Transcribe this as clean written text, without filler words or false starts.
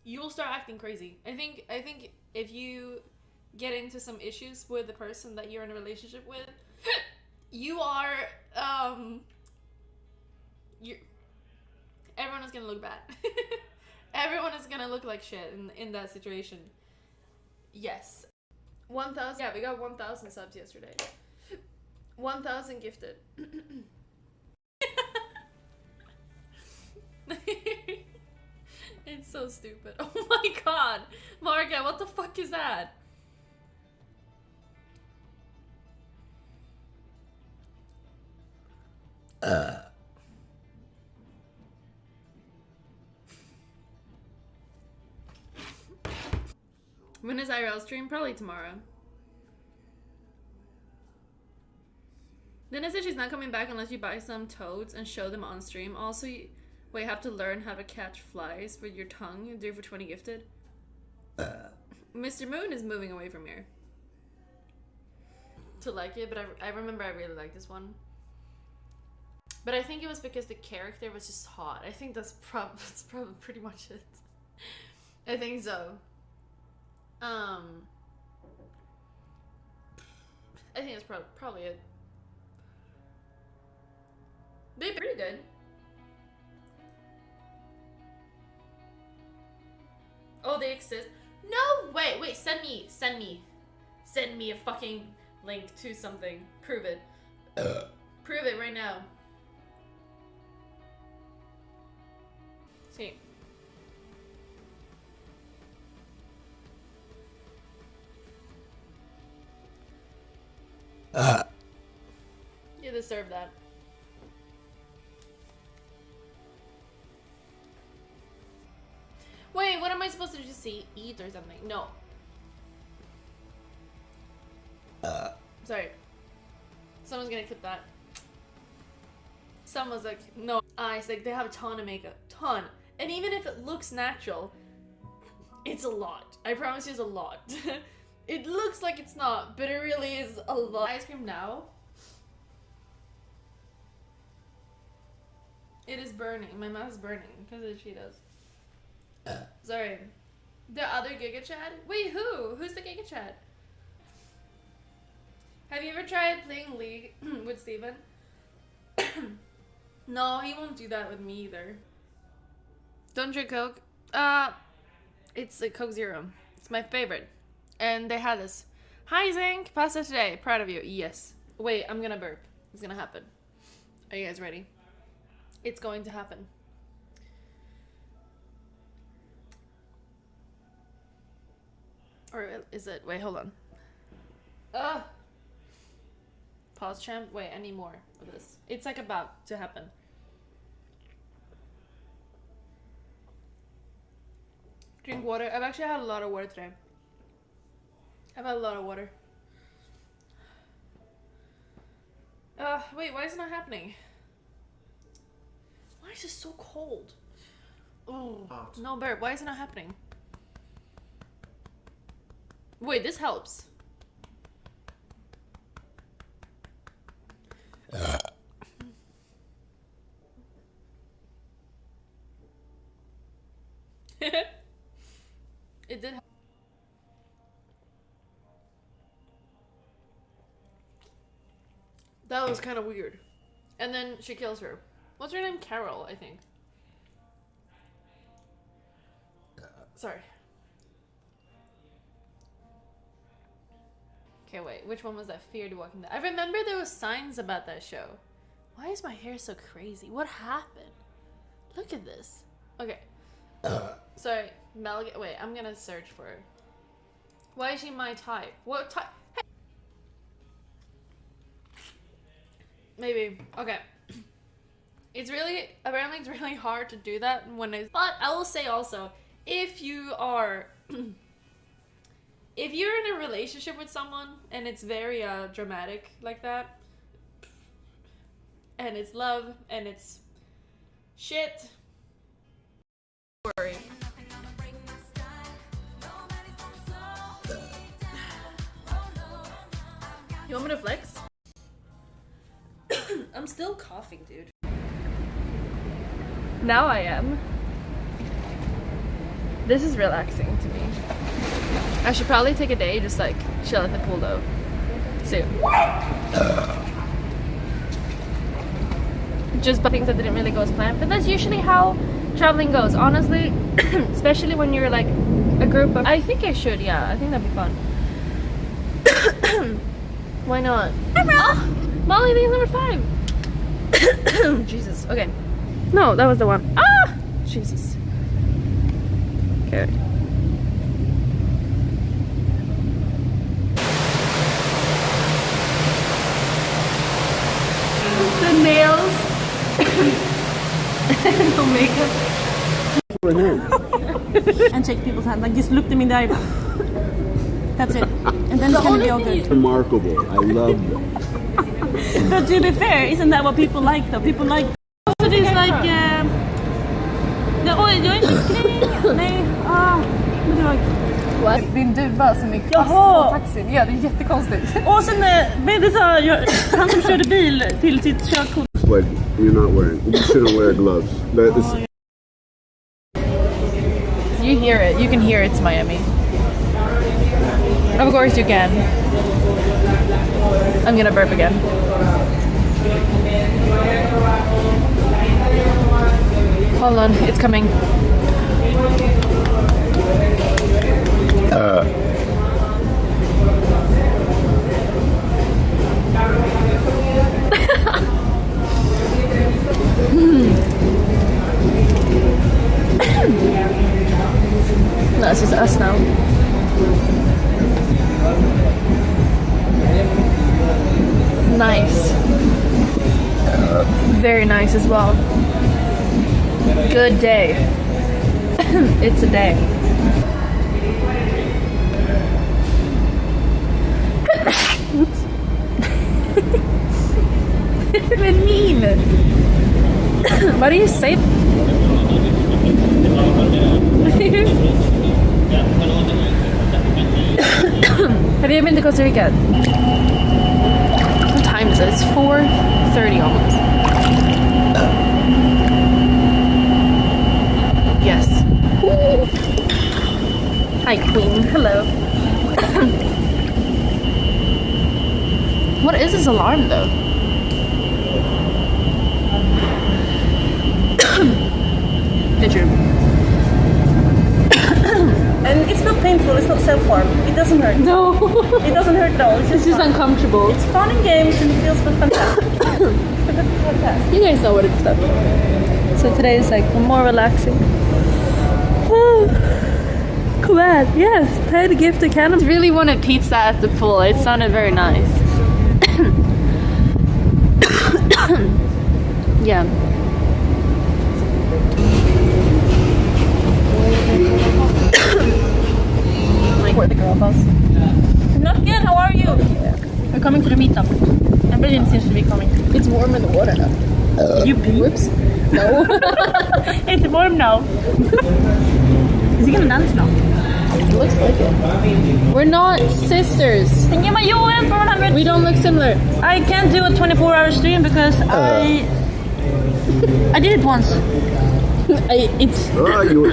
you will start acting crazy. I think if you get into some issues with the person that you're in a relationship with, you are you everyone is gonna look bad. Everyone is gonna look like shit in that situation. Yes. 1,000. Yeah, we got 1,000 subs yesterday. 1,000 gifted. It's so stupid. Oh my god. Marga, what the fuck is that? When is IRL stream? Probably tomorrow. Then I said she's not coming back unless you buy some toads and show them on stream. Also, you have to learn how to catch flies with your tongue. 3 for 20 gifted. Mr. Moon is moving away from here. To like it, but I remember I really liked this one. But I think it was because the character was just hot. I think that's probably pretty much it. I think so. I think that's probably it. They're pretty good. Oh, they exist? No way! Wait, send me a fucking link to something. Prove it. Prove it right now. See. You deserve that. Wait, what am I supposed to just see? Eat or something? No. Sorry. Someone's gonna clip that. Someone's like, no. Eyes, like, they have a ton of makeup. Ton. And even if it looks natural, it's a lot. I promise you it's a lot. It looks like it's not, but it really is a lot. Ice cream now? It is burning. My mouth is burning because of the Cheetos. Sorry. The other Giga Chad? Wait, who? Who's the Giga Chad? Have you ever tried playing League with Steven? No, he won't do that with me either. Don't drink Coke? It's a Coke Zero. It's my favorite. And they had this. Hi, Zinc. Pasta today. Proud of you. Yes. Wait, I'm gonna burp. It's gonna happen. Are you guys ready? It's going to happen. Or is it? Wait, hold on. Ugh. Pause, champ. Wait, I need more of this. It's like about to happen. Drink water. I've actually had a lot of water today. I've had a lot of water. Wait, why is it not happening? Why is it so cold? Oh, no, burp. Why is it not happening? Wait, this helps. It did. That was kind of weird. And then she kills her. What's her name? Carol, I think. Sorry. Okay, wait. Which one was that? Fear to Walking Dead. I remember there was signs about that show. Why is my hair so crazy? What happened? Look at this. Okay. Sorry. Mel. Wait, I'm gonna search for her. Why is she my type? What type? Hey. Maybe. Okay. It's really, apparently it's really hard to do that when it's, but I will say also, if you are, if you're in a relationship with someone and it's very dramatic like that, and it's love and it's shit, don't worry. You want me to flex? I'm still coughing, dude. Now I am. This is relaxing to me. I should probably take a day, just like chill at the pool though. Soon. Just things that didn't really go as planned, but that's usually how traveling goes, honestly. Especially when you're like a group of. I think I should, yeah. I think that'd be fun. Why not? Oh, Molly, thing number 5. Jesus. Okay. No, that was the one. Ah, Jesus. Okay. The nails. No makeup. And shake people's hand, like just look them in the eye. That's it. And then it's gonna be okay. Remarkable. I love them. But to be fair, isn't that what people like though? People like also this like oj, jag är inte kring. Nej, What? Din duva som är fast på taxin. Ja, det är jättekonstigt. Och sen det sa han som körde bil till sitt körkort. Like you're not wearing. You shouldn't wear gloves. That is. You hear it. You can hear it's Miami. Of course you can. I'm gonna burp again. Hold on, it's coming. No, it's just us now. Nice. Very nice as well. Good day. It's a day. Oops. What mean? Why do you say? Have you ever been to Costa Rica? What time is it? It's 4:30 almost. Yes. Hi, Queen. Hello. What is this alarm, though? Bedroom. And it's not painful, it's not self-harm. It doesn't hurt. No. It doesn't hurt at all. It's This is fun. uncomfortable. It's fun and games and it feels fantastic. Fantastic. You guys know what it's done. So today is like more relaxing. Come on, yes, time to give the candle. I really wanted pizza at the pool. It sounded very nice. Yeah. Like where the girl bus. Not good, how are you? We're coming to the meetup. Everyone seems to be coming. It's warm in the water now. You pee? Whoops. No. It's warm now. Is he gonna dance now? It looks like it. We're not sisters. Thank you, my UN for 100. We don't look similar. I can't do a 24-hour stream because I did it once. It's You